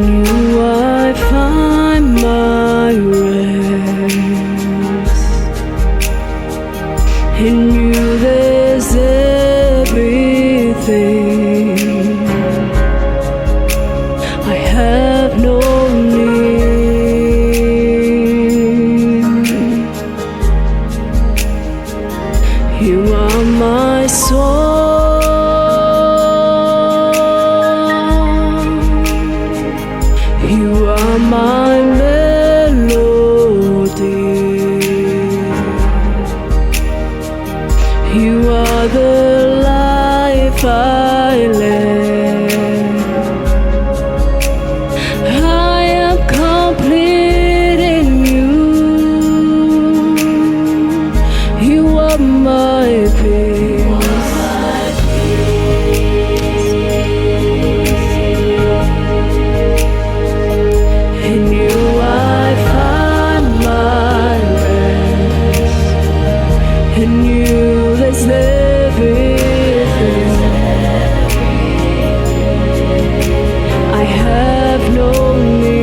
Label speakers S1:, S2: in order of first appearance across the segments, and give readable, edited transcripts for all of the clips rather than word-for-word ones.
S1: In you I find my rest. In you there's everything I have no need. You are my song. You are my melody. You are the life I live. I am complete in you. You are my peace. In you I find my rest. In you there's everything I have no need.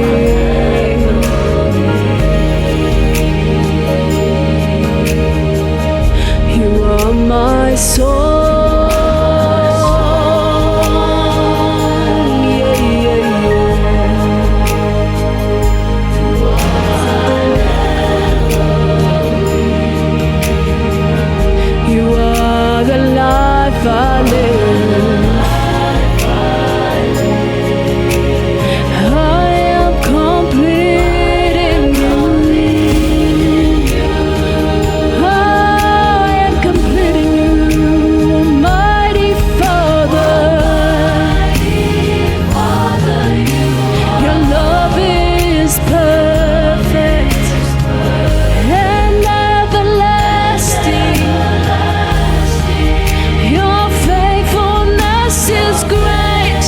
S1: You are my song. Yeah, yeah, yeah. You are the life I live. I am complete in you. I am complete in you, mighty Father. Your love is perfect and everlasting. Your faithfulness is great,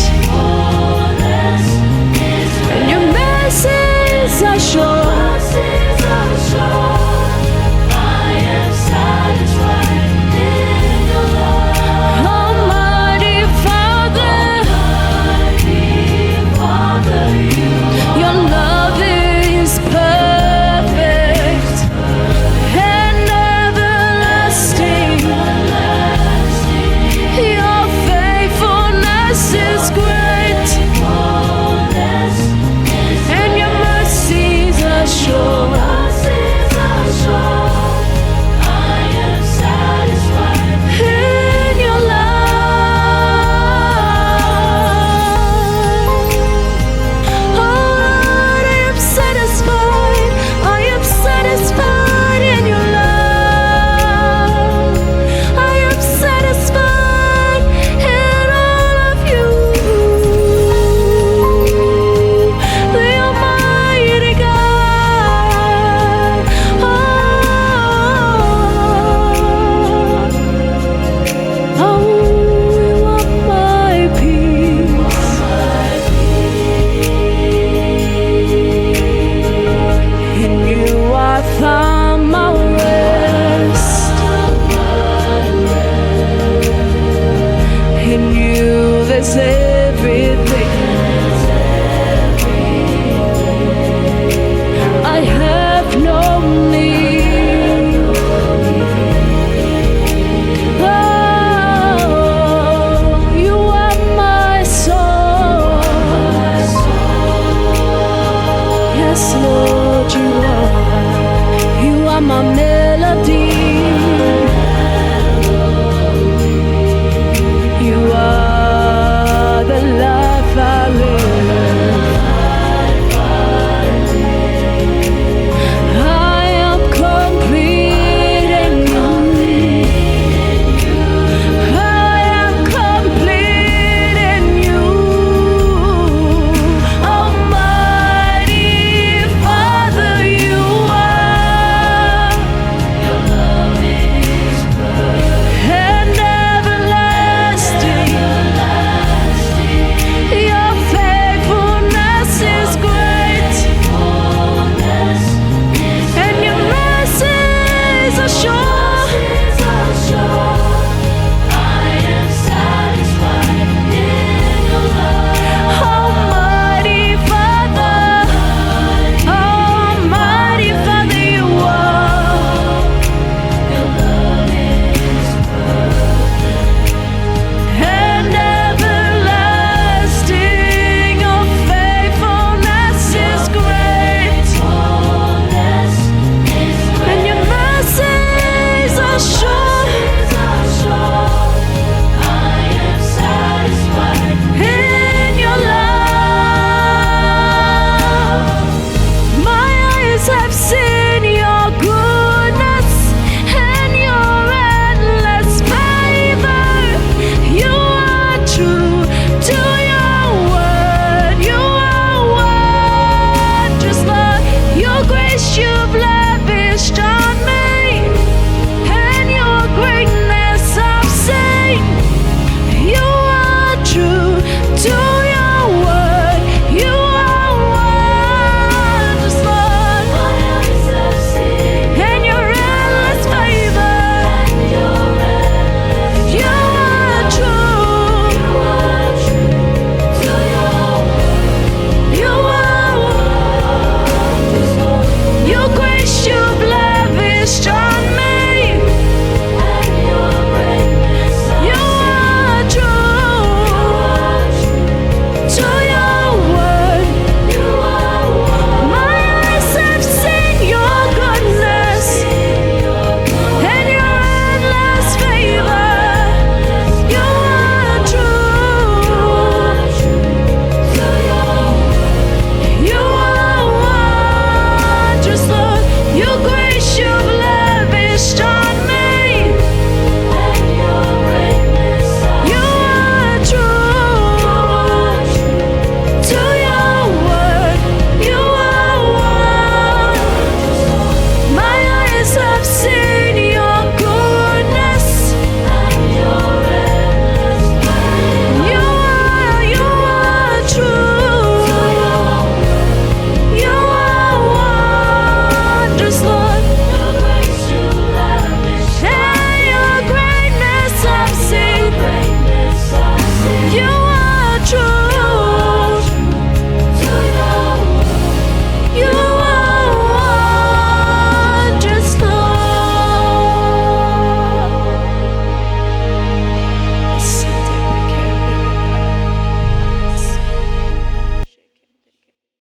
S1: and your mercies are sure. Almighty Father, your love is perfect and everlasting. Your faithfulness is great, and your mercies are sure. In your love, oh Lord, I am satisfied. I am satisfied in your love. I am satisfied in all of you. The Almighty God. Oh, you are my peace. In you I find my rest. In you there's everything I have no need. Oh, you are my soul. Yes, Lord, you are. You are my melody.